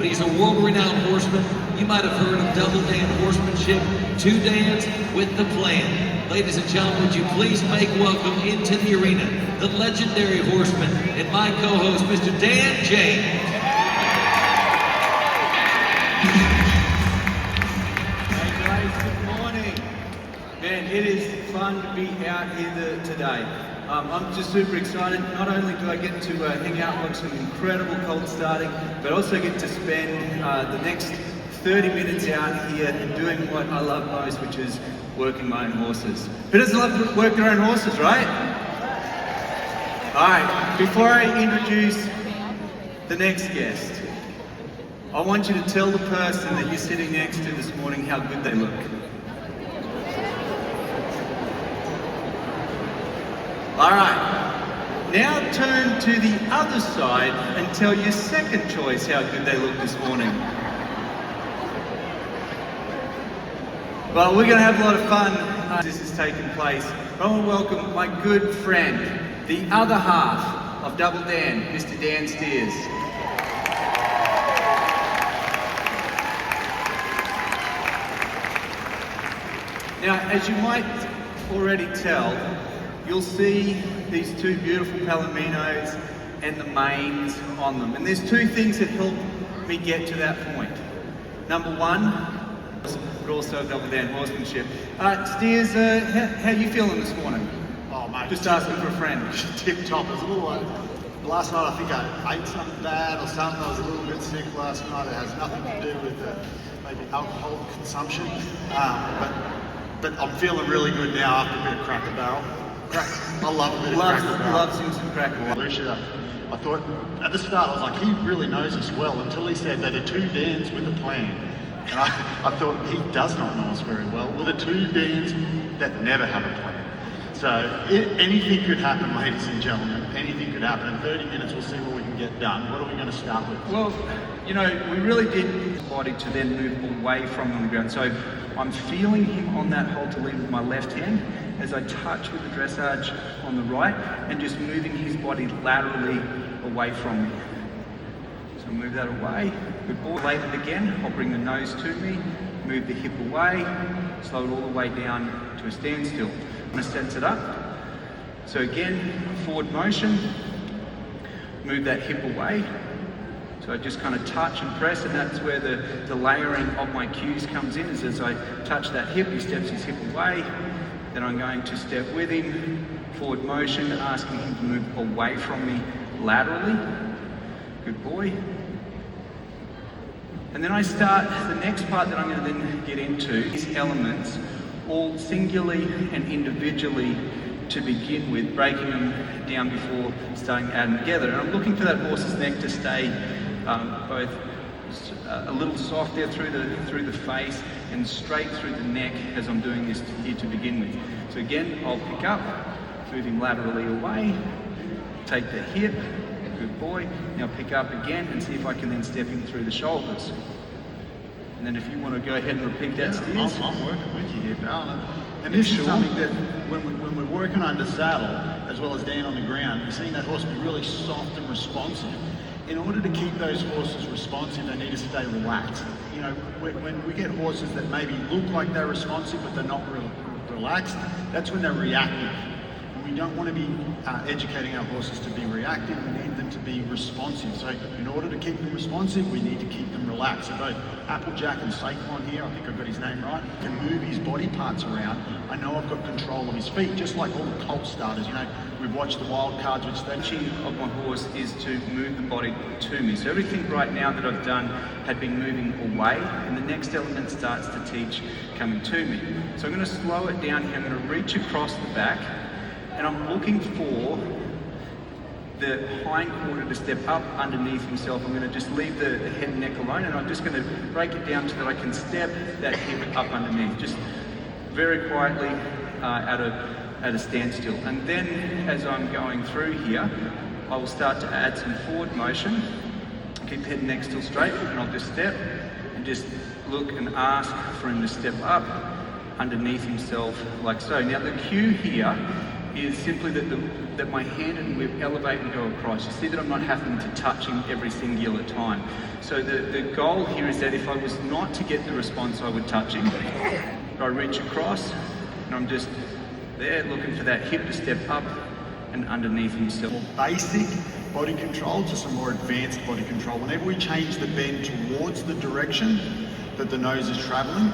but he's a world-renowned horseman. You might have heard of Double Dan Horsemanship, 2 Dans with the Plan. Ladies and gentlemen, would you please make welcome into the arena the legendary horseman and my co-host, Mr. Dan James. Hey guys, good morning. Man, it is fun to be out here today. I'm just super excited. Not only do I get to hang out and watch some incredible colt starting, but also get to spend the next 30 minutes out here doing what I love most, which is working my own horses. Who doesn't love to work their own horses, right? All right, before I introduce the next guest, I want you to tell the person that you're sitting next to this morning how good they look. All right, now turn to the other side and tell your second choice how good they look this morning. Well, we're going to have a lot of fun as this is taking place. I want to welcome my good friend, the other half of Double Dan, Mr. Dan Steers. Now, as you might already tell, you'll see these two beautiful Palominos and the manes on them. And there's two things that help me get to that point. Number one, but also Double Dan Horsemanship. Steers, how you feeling this morning? Oh mate, just asking for a friend. Tip top. It was a little last night I think I ate something bad or something. I was a little bit sick last night. It has nothing to do with maybe alcohol consumption. But I'm feeling really good now after a bit of Cracker Barrel. I love a bit of Cracker Barrel. Loves him some Cracker Barrel. Lucia, I thought at the start I was like, he really knows us well until he said they're the 2 Dans with a Plan. And I thought he does not know us very well. We're the 2 Dans that never have a plan. So anything could happen, ladies and gentlemen. Anything could happen. In 30 minutes, we'll see what we can get done. What are we going to start with? Well, you know, we really did the body to then move away from on the ground. So I'm feeling him on that halter lead with my left hand as I touch with the dressage on the right and just moving his body laterally away from me. So move that away. Good boy. Lay it again. I'll bring the nose to me, move the hip away, slow it all the way down to a standstill. I'm going to sense it up. So again, forward motion, move that hip away. So I just kind of touch and press, and that's where the layering of my cues comes in, is as I touch that hip, he steps his hip away. Then I'm going to step with him, forward motion, asking him to move away from me laterally. Good boy. And then I start the next part that I'm going to then get into is elements, all singularly and individually to begin with, breaking them down before starting to add them together. And I'm looking for that horse's neck to stay both a little soft there through the face and straight through the neck as I'm doing this here to begin with. So again, I'll pick up, moving laterally away, take the hip. Good boy. Now pick up again and see if I can then step in through the shoulders. And then if you want to go ahead and repeat that, Steers. I'm working with you here, pal. And this is something that when we're working under saddle, as well as Dan on the ground, you're seeing that horse be really soft and responsive. In order to keep those horses responsive, they need to stay relaxed. You know, when we get horses that maybe look like they're responsive, but they're not really relaxed, that's when they're reactive. We don't want to be educating our horses to be reactive. We need them to be responsive. So in order to keep them responsive, we need to keep them relaxed. So both Applejack and Saquon here, I think I've got his name right, can move his body parts around. I know I've got control of his feet, just like all the colt starters. You know, we've watched the wild cards, which the chin of my horse is to move the body to me. So everything right now that I've done had been moving away, and the next element starts to teach coming to me. So I'm going to slow it down here. I'm going to reach across the back. And I'm looking for the hind quarter to step up underneath himself. I'm going to just leave the head and neck alone, and I'm just going to break it down so that I can step that hip up underneath, just very quietly at a standstill. And then as I'm going through here, I will start to add some forward motion. Keep head and neck still straight, and I'll just step and just look and ask for him to step up underneath himself like so. Now the cue here is simply that my hand and whip elevate and go across. You see that I'm not having to touch him every singular time. So the goal here is that if I was not to get the response I would touch him, I reach across and I'm just there looking for that hip to step up and underneath himself. Basic body control to some more advanced body control. Whenever we change the bend towards the direction that the nose is traveling,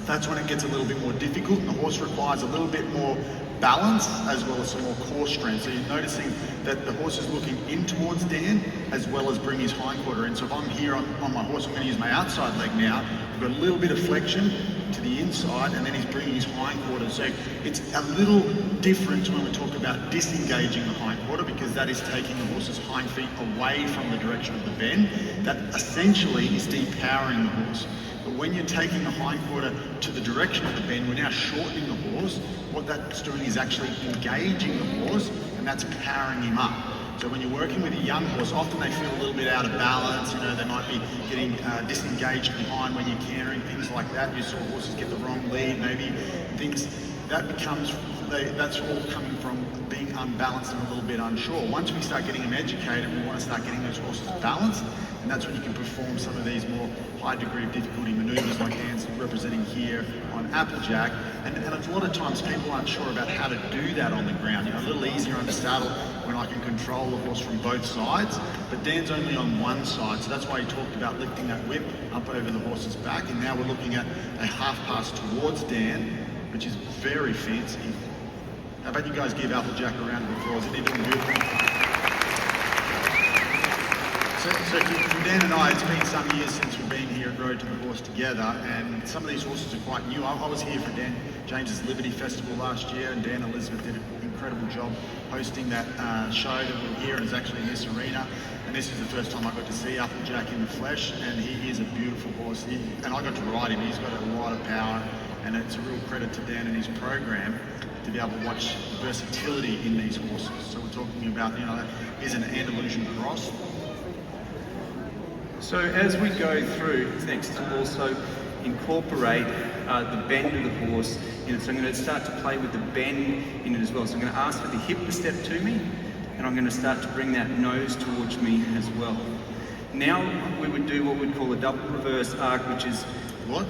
that's when it gets a little bit more difficult and the horse requires a little bit more balance as well as some more core strength. So you're noticing that the horse is looking in towards Dan as well as bring his hindquarter in. So if I'm here on my horse, I'm going to use my outside leg now. I've got a little bit of flexion to the inside and then he's bringing his hindquarter. So it's a little different when we talk about disengaging the hindquarter, because that is taking the horse's hind feet away from the direction of the bend. That essentially is depowering the horse. But when you're taking the hindquarter to the direction of the bend, we're now shortening the horse. What that's doing is actually engaging the horse, and that's powering him up. So when you're working with a young horse, often they feel a little bit out of balance. You know, they might be getting disengaged behind when you're cantering, things like that. You saw horses get the wrong lead, maybe things that becomes. That's all coming from being unbalanced and a little bit unsure. Once we start getting them educated, we want to start getting those horses balanced, and that's when you can perform some of these more high degree of difficulty maneuvers like Dan's representing here on Applejack. And a lot of times people aren't sure about how to do that on the ground. You know, a little easier under saddle when I can control the horse from both sides, but Dan's only on one side, so that's why he talked about lifting that whip up over the horse's back. And now we're looking at a half pass towards Dan, which is very fancy. How about you guys give Applejack a round of applause? Isn't he doing beautiful? So for Dan and I, it's been some years since we've been here at Road to the Horse together, and some of these horses are quite new. I was here for Dan James's Liberty Festival last year, and Dan Elizabeth did an incredible job hosting that show that we were here, and it's actually in this arena. And this is the first time I got to see Applejack in the flesh, and he is a beautiful horse. And I got to ride him. He's got a lot of power, and it's a real credit to Dan and his program to be able to watch the versatility in these horses. So we're talking about, you know, is an Andalusian cross. So as we go through, it's next to also incorporate the bend of the horse in it. So I'm going to start to play with the bend in it as well. So I'm going to ask for the hip to step to me, and I'm going to start to bring that nose towards me as well. Now we would do what we'd call a double reverse arc, which is What?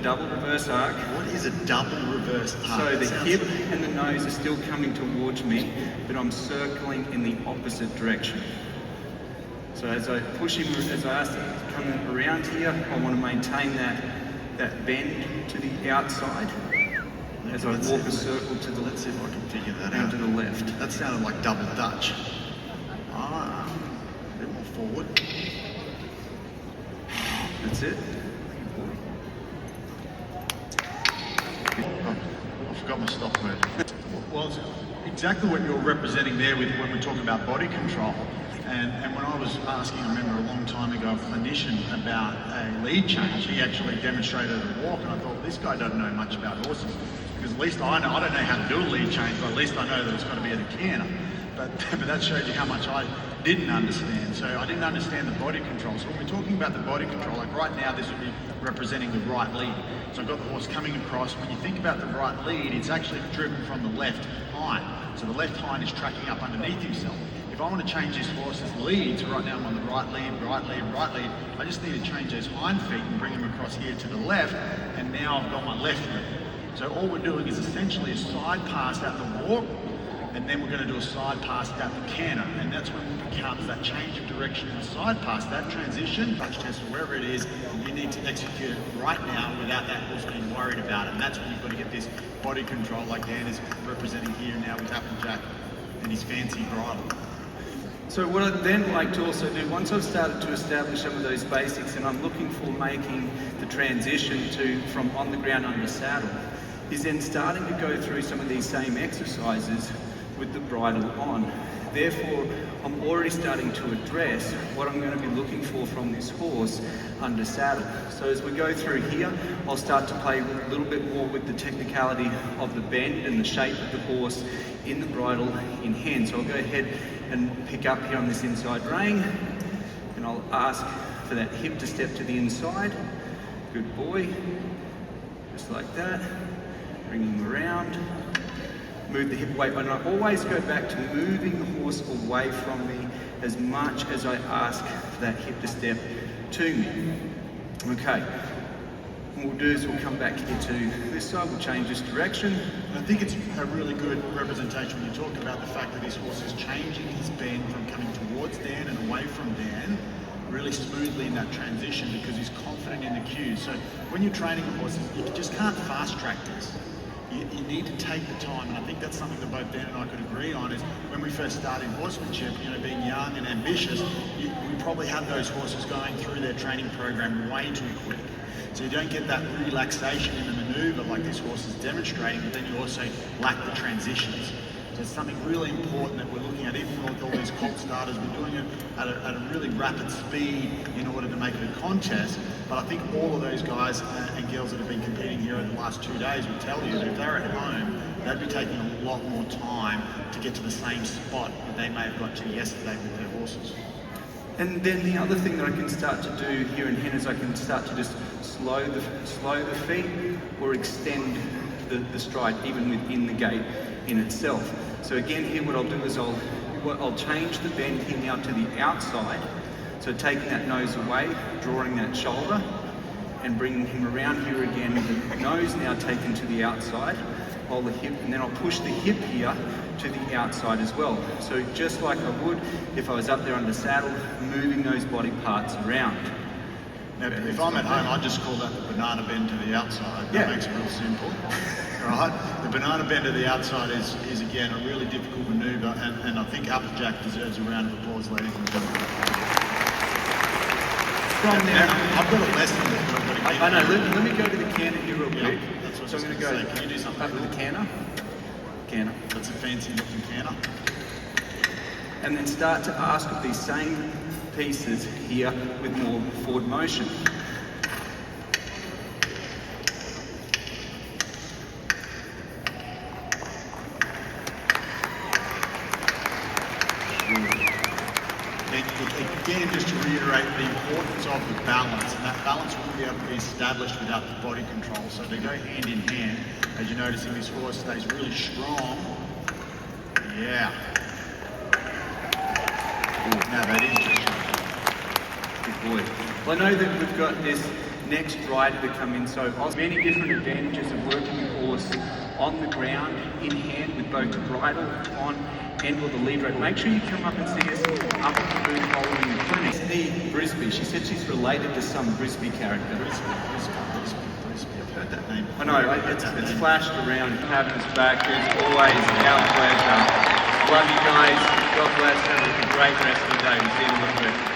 double reverse arc. What is a double reverse arc? So the hip and the nose are still coming towards me, but I'm circling in the opposite direction. So as I push him, as I ask him to come around here, I want to maintain that bend to the outside. As I walk a circle to the left, let's see if I can figure that down out. to the left. That sounded like double Dutch. A bit more forward. That's it. Oh, I forgot my stop word. Well, it's exactly what you're representing there with when we talk about body control. And when I was asking, I remember a long time ago, a clinician about a lead change, he actually demonstrated a walk, and I thought, this guy doesn't know much about horses, because at least I know, I don't know how to do a lead change, but at least I know that it's got to be at a canter. But that shows you how much I didn't understand. So I didn't understand the body control. So when we're talking about the body control, like right now, this would be representing the right lead. So I've got the horse coming across. When you think about the right lead, it's actually driven from the left hind. So the left hind is tracking up underneath himself. If I want to change this horse's lead, so right now I'm on the right lead, right lead, right lead, I just need to change those hind feet and bring them across here to the left, and now I've got my left lead. So all we're doing is essentially a side pass out the walk, and then we're going to do a side pass out the canter, and that's when it becomes that change of direction in the side pass, that transition, touch test or wherever it is, you need to execute it right now without that horse being worried about it, and that's when you've got to get this body control like Dan is representing here now with Applejack and his fancy bridle. So what I'd then like to also do, once I've started to establish some of those basics and I'm looking for making the transition from on the ground under saddle, is then starting to go through some of these same exercises with the bridle on. Therefore, I'm already starting to address what I'm going to be looking for from this horse under saddle. So as we go through here, I'll start to play a little bit more with the technicality of the bend and the shape of the horse in the bridle in hand. So I'll go ahead and pick up here on this inside rein, and I'll ask for that hip to step to the inside. Good boy. Just like that. Bring him around. move the hip away, and I always go back to moving the horse away from me as much as I ask for that hip to step to me. Okay, what we'll do is we'll come back here to this side, we'll change this direction. And I think it's a really good representation when you talk about the fact that this horse is changing his bend from coming towards Dan and away from Dan really smoothly in that transition because he's confident in the cues. So when you're training a horse, you just can't fast track this. You need to take the time, and I think that's something that both Dan and I could agree on, is when we first started horsemanship, you know, being young and ambitious, we probably had those horses going through their training program way too quick. So you don't get that relaxation in the maneuver like this horse is demonstrating, but then you also lack the transitions. So it's something really important that we're looking at, even with all these colt starters. We're doing it at a really rapid speed in order to make it a contest. But I think all of those guys and girls that have been competing here over the last 2 days will tell you that if they're at home, they'd be taking a lot more time to get to the same spot that they may have got to yesterday with their horses. And then the other thing that I can start to do here in hen is I can start to just slow the feet or extend the stride even within the gait in itself. So again here what I'll do is I'll change the bend here now to the outside. So taking that nose away, drawing that shoulder and bringing him around here again. The nose now taken to the outside, hold the hip, and then I'll push the hip here to the outside as well. So just like I would if I was up there under saddle, moving those body parts around. Now, if I'm at home, I'd just call that the banana bend to the outside. That makes it real simple. Right? The banana bend to the outside is again a really difficult maneuver, and I think Applejack deserves a round of applause, ladies and gentlemen. From there, I've got a lesson that I've got to give. I know, let me go to the canter here real quick. That's what So I'm going to go say. Can you do something up with the canter. That's a fancy looking canter. And then start to ask of these same pieces here with more forward motion. Again, just to reiterate the importance of the balance, and that balance wouldn't be able to be established without the body control. So they go hand in hand. As you're noticing, this horse stays really strong. Yeah. Now that is just Good boy. Well, I know that we've got this next rider to come in, so many different advantages of working with horse on the ground, in hand, with both the bridle on and with the lead rope. Make sure you come up and see us up at the booth following the clinic. Steve Brisby, she said she's related to some Brisby character. Brisby. I've heard that name. I know, it's flashed around. Having us back is always our pleasure. Love you guys. God bless. Have a great rest of the day. We'll see you in a little bit.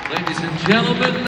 Ladies and gentlemen,